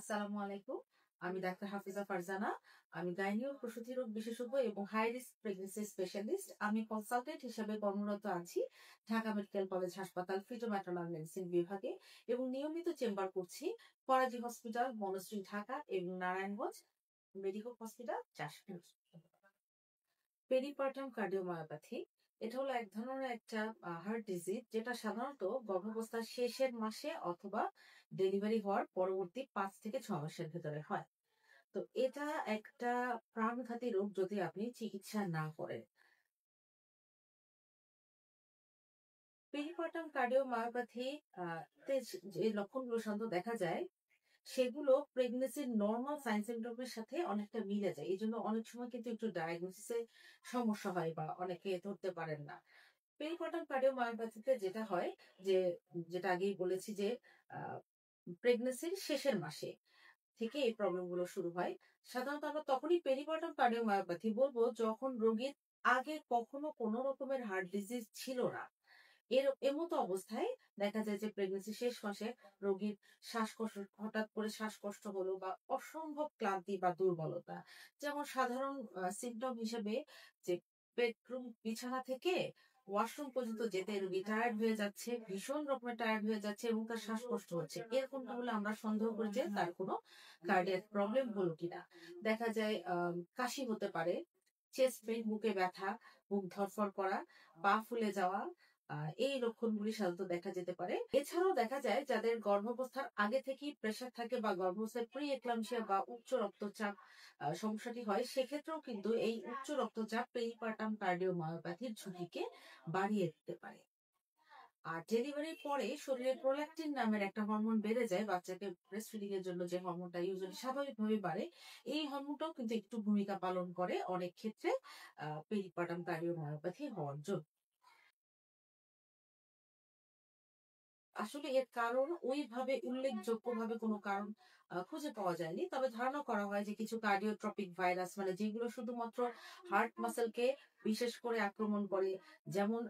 আসসালামু আলাইকুম। আমি ডাক্তার হাফিজা ফারজানা। আমি গাইনি ও প্রসূতি রোগ বিশেষজ্ঞ এবং হাই রিস্ক প্রেগন্যান্সি স্পেশালিস্ট। আমি কনসালটেন্ট হিসেবে কর্মরত আছি ঢাকা মেডিকেল কলেজ হাসপাতাল ফিটোম্যাট্রোনাল মেডিসিন বিভাগে এবং নিয়মিত চেম্বার করছি ফরাজি হসপিটাল, বনশ্রী ঢাকা এবং Narayanganj medical hospital চাষপুর। Peripartum cardiomyopathy এটা হলো এক ধরনের একটা হার্ট ডিজিজ, যেটা সাধারণত গর্ভাবস্থার শেষের মাসে অথবা ডেলিভারি হওয়ার পরবর্তী 5 থেকে 6 মাসের ভেতরে হয়। তো এটা একটা প্রাণঘাতী রোগ যদি আপনি চিকিৎসা না করেন। পেরিপার্টাম কার্ডিওমায়োপ্যাথি তে যে লক্ষণগুলো সাধারণত দেখা যায়, সেগুলো প্রেগনেন্সির নরমাল সাইন সিম্পটমের সাথে অনেকটা মিলে যায়। এজন্য অনেক সময় কিন্তু একটু ডায়াগনোসিসে সমস্যা হয় বা অনেকে ধরতে পারেন না। পেরিপার্টাম কার্ডিওমায়োপ্যাথিতে যেটা হয় যে, যেটা আগেই বলেছি যে প্রেগনেন্সির শেষের মাসে থেকে এই প্রবলেম গুলো শুরু হয়। সাধারণত আমরা তখনই পেরিপার্টাম কার্ডিওমায়োপ্যাথি বলবো যখন রোগীর আগে কখনো কোনো রকমের হার্ট ডিজিজ ছিল না। এমতো অবস্থায় দেখা যায় যে প্রেগনেন্সি শেষ মাসে রোগীর শ্বাসকষ্ট, হঠাৎ করে শ্বাসকষ্ট হলো বা অসম্ভব ক্লান্তি বা দুর্বলতা। যেমন সাধারণ সিম্পটম হিসেবে যে বেডরুম বিছানা থেকে ওয়াশরুম পর্যন্ত যেতে রোগী টায়ার্ড হয়ে যাচ্ছে, ভীষণ রকমের টায়ার্ড হয়ে যাচ্ছে এবং তার শ্বাসকষ্ট হচ্ছে। এরকমটা হলে আমরা সন্দেহ করি যে তার কোনো কার্ডিয়াক প্রবলেম হলো কিনা। দেখা যায় কাশি হতে পারে, চেস্ট পেইন, বুকে ব্যথা, বুক ধড়ফড় করা, পা ফুলে যাওয়া, এই লক্ষণগুলি সাধারণত দেখা যেতে পারে। এছাড়াও দেখা যায় যাদের গর্ভাবস্থার আগে থেকেই প্রেশার থাকে বা গর্ভাবস্থায় প্রি এক্লাম্পসিয়া বা উচ্চ রক্তচাপ সমস্যাটি হয়, সেক্ষেত্রেও কিন্তু এই উচ্চ রক্তচাপ পেরিপার্টাম কার্ডিওমায়োপ্যাথির ঝুঁকিকে বাড়িয়ে দিতে পারে। আর ডেলিভারির পরে শরীরে প্রোল্যাক্টিন নামের একটা হরমোন বেড়ে যায়, বাচ্চাকে ব্রেস্ট ফিডিং এর জন্য যে হরমোনটা ইউজুয়ালি স্বাভাবিকভাবে বাড়ে, এই হরমোনটাও কিন্তু একটু ভূমিকা পালন করে অনেক ক্ষেত্রে পেরিপার্টাম কার্ডিওমায়োপ্যাথি হওয়ার জন্য। আসলে এর কারণ ওইভাবে উল্লেখযোগ্যভাবে কোনো কারণ খুঁজে পাওয়া যায়নি। তবে ধারণা করা হয় যে কিছু কার্ডিওট্রপিক ভাইরাস, মানে যেগুলো শুধুমাত্র হার্ট মাসলকে বিশেষ করে আক্রমণ করে, যেমন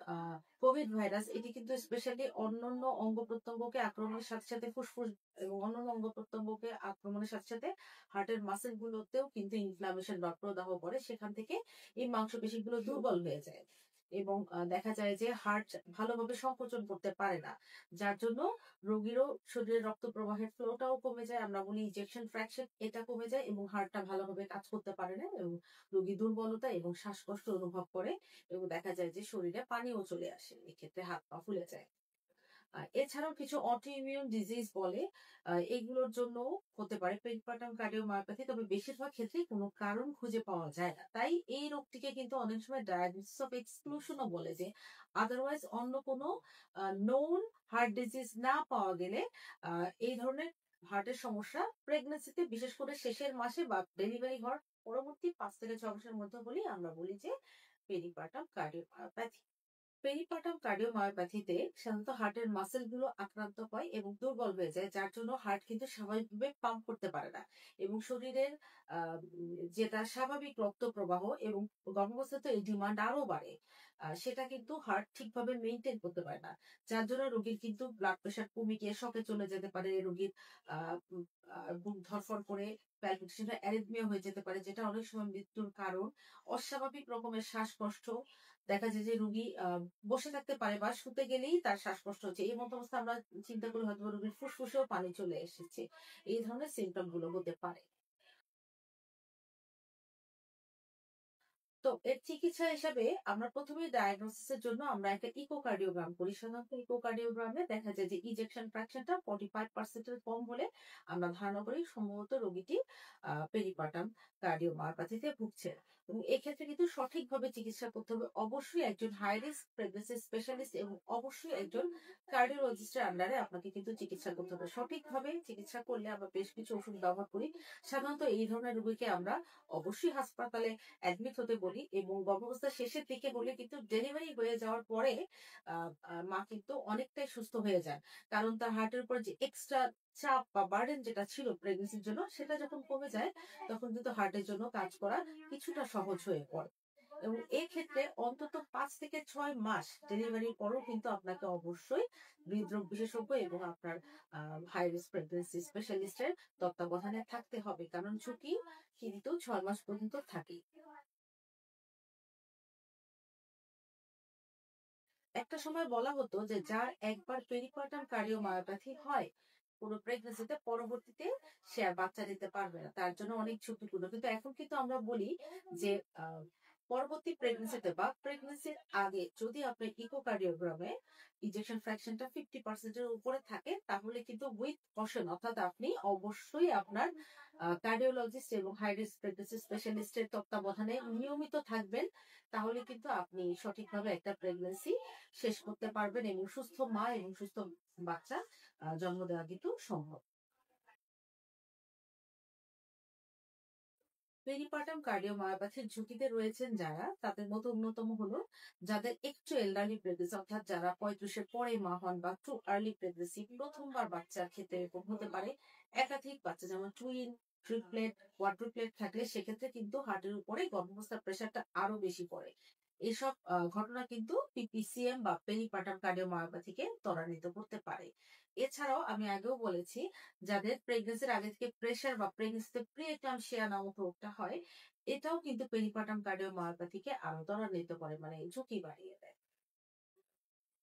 কোভিড ভাইরাস, এটি কিন্তু স্পেশালি অন্যান্য অঙ্গ-প্রত্যঙ্গকে আক্রমণের সাথে, সাথে ফুসফুস এবং অন্যান্য অঙ্গ-প্রত্যঙ্গকে আক্রমণের সাথে, সাথে হার্টের মাসল গুলোতেও কিন্তু ইনফ্লামেশন বা প্রদাহ করে। সেখান থেকে এই মাংসপেশিগুলো দুর্বল হয়ে যায় এবং দেখা যায় যে হার্ট ভালোভাবে সংকোচন করতে পারে না। যার জন্য রোগীরও শরীরে রক্ত প্রবাহের ফ্লোটাও কমে যায়। আমরা বলি ইজেকশন ফ্র্যাকশন, এটা কমে যায় এবং হার্টটা ভালোভাবে কাজ করতে পারে না এবং রোগী দুর্বলতা এবং শ্বাসকষ্ট অনুভব করে এবং দেখা যায় যে শরীরে পানিও চলে আসে। এক্ষেত্রে হাত পা ফুলে যায়। এছাড়াও কিছু অটোইমিউন ডিজিজ বলে, এগুলোর জন্য হতে পারে পেরিপার্টাম কার্ডিওমায়োপ্যাথি। তবে বেশিরভাগ ক্ষেত্রেই কোনো কারণ খুঁজে পাওয়া যায় না। তাই এই রোগটিকে কিন্তু অনেক সময় ডায়াগনোসিস অফ এক্সক্লুশনও বলে, যে আদারওয়াইজ অন্য কোনো নোন হার্ট ডিজিজ না পাওয়া গেলে এই ধরনের হার্টের সমস্যা প্রেগন্যান্সিতে, বিশেষ করে শেষের মাসে বা ডেলিভারি হওয়ার পরবর্তী 5 থেকে 6 মাসের মধ্যে হলেই আমরা বলি যে পেরিপার্টাম কার্ডিওমায়োপ্যাথি। পেরিপার্টাম কার্ডিওমায়োপ্যাথিতে সাধারণত হার্টের মাসেল গুলো আক্রান্ত হয় এবং দুর্বল হয়ে যায়, যার জন্য হার্ট কিন্তু স্বাভাবিকভাবে পাম্প করতে পারে না এবং শরীরের যেটা স্বাভাবিক রক্ত প্রবাহ এবং গর্ভাবস্থাতে এই ডিমান্ড আরো বাড়ে, সেটা কিন্তু হার্ট ঠিকভাবে মেনটেন করতে পারে না। যার জন্য রোগীর কিন্তু ব্লাড প্রেশার কমে গিয়ে শকে চলে যেতে পারে, রোগীর বুক ধড়ফড় করে প্যালপিটেশন অ্যারিথমিয়া হয়ে যেতে পারে, যেটা অনেক সময় মৃত্যুর কারণ। অস্বাভাবিক রকমের শ্বাসকষ্ট, দেখা যায় যে রুগী বসে থাকতে পারে বা শুতে গেলেই তার শ্বাসকষ্ট হচ্ছে। এই মতো অবস্থা আমরা চিন্তা করি হয়তো রুগীর ফুসফুসেও পানি চলে এসেছে। এই ধরনের সিমটম গুলো হতে পারে। তো এর চিকিৎসা হিসাবে আমরা প্রথমে ডায়াগনোসিসের জন্য আমরা একটা ইকোকার্ডিওগ্রাম করি। সাধারণত ইকোকার্ডিওগ্রামে দেখা যায় যে ইজেকশন ফ্র্যাকশনটা 45% এর কম হলে আমরা ধারণা করি সম্ভবত রোগীটি পেরিপার্টাম কার্ডিওমায়োপ্যাথিতে ভুগছে। এবং এক্ষেত্রে কিন্তু সঠিকভাবে চিকিৎসা করতে হবে। অবশ্যই একজন হাই রিস্ক প্রেগন্যান্সি স্পেশালিস্ট এবং অবশ্যই একজন কার্ডিওলজিস্টের আন্ডারে আপনাকে কিন্তু চিকিৎসা করতে হবে। সঠিকভাবে চিকিৎসা করলে আমরা বেশ কিছু ওষুধ ব্যবহার করি। সাধারণত এই ধরনের রোগীকে আমরা অবশ্যই হাসপাতালে অ্যাডমিট হতে বলি এবং গর্ভাবস্থার শেষের দিকে হলে কিন্তু ডেলিভারি হয়ে যাওয়ার পরে মা কিন্তু অনেকটাই সুস্থ হয়ে যান। কারণ তার হার্টের উপর যে এক্সট্রা চাপ বা বার্ডেন যেটা ছিল প্রেগন্যান্সির জন্য, সেটা যখন কমে যায় তখন কিন্তু হার্টের জন্য কাজ করা কিছুটা সহজ হয়ে পড়ে। এবং এক্ষেত্রে অন্তত ৫ থেকে ৬ মাস ডেলিভারির পরও কিন্তু আপনাকে অবশ্যই হৃদরোগ বিশেষজ্ঞ এবং আপনার হাই রিস্ক প্রেগন্যান্সি স্পেশালিস্টের তত্ত্বাবধানে থাকতে হবে। কারণ ঝুঁকি কিন্তু ৬ মাস পর্যন্ত থাকেই। একটা সময় বলা হতো যে যার একবার পেরিপার্টাম কার্ডিওমায়োপ্যাথি হয় পুরো প্রেগন্যান্সিতে পরবর্তীতে সে আর বাচ্চা নিতে পারবে না, তার জন্য অনেক ঝুঁকিপূর্ণ। কিন্তু এখন কিন্তু আমরা বলি যে পরবর্তী প্রেগন্যান্সিতে বা প্রেগন্যান্সির আগে যদি আপনার ইকোকার্ডিওগ্রামে ইনজেকশন ফ্র্যাকশনটা 50% এর উপরে থাকে তাহলে কিন্তু উইথ কশন, অর্থাৎ আপনি অবশ্যই আপনার কার্ডিওলজিস্ট এবং হাই রিস্ক প্রেগন্যান্সি স্পেশালিস্টের তত্ত্বাবধানে নিয়মিত থাকবেন। তাহলে কিন্তু আপনি সঠিকভাবে একটা প্রেগন্যান্সি শেষ করতে পারবেন এবং সুস্থ মা এবং সুস্থ বাচ্চা জন্ম দেওয়া কিন্তু সম্ভব। পেরিপার্টাম কার্ডিওমায়োপ্যাথির ঝুঁকিতে রয়েছেন যারা, তাদের মধ্যে অন্যতম হলো যাদের একটু এল্ডারলি প্রেগনেন্সি, অর্থাৎ যারা 35-এর পরে মা হন বা টু আর্লি প্রেগনেন্সি, প্রথমবার বাচ্চার ক্ষেত্রে এরকম হতে পারে। একাধিক বাচ্চা যেমন টুইন, ট্রিপলেট, কোয়াড্রুপ্লেট থাকলে সেক্ষেত্রে কিন্তু হার্টের উপরে গর্ভাবস্থার প্রেশারটা আরো বেশি পড়ে। এসব ঘটনা কিন্তু পিপিসিএম বা পেরিপার্টাম কার্ডিওমায়োপ্যাথিকে ত্বরান্বিত করতে পারে। এছাড়াও আমি আগেও বলেছি যাদের প্রেগন্যান্সির আগে থেকে প্রেশার বা প্রেগন্যান্সিতে প্রি এক্লাম্পসিয়া নামক রোগটা হয়, এটাও কিন্তু পেরিপার্টাম কার্ডিওমায়োপ্যাথিকে আরো ত্বরান্বিত করে, মানে ঝুঁকি বাড়িয়ে দেয়।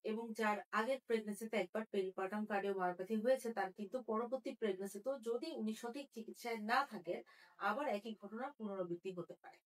এবং যার আগের প্রেগন্যান্সিতে একবার পেরিপার্টাম কার্ডিওমায়োপ্যাথি হয়েছে তার কিন্তু পরবর্তী প্রেগন্যান্সিতেও যদি উনি সঠিক চিকিৎসায় না থাকেন আবার একই ঘটনা পুনরাবৃত্তি হতে পারে।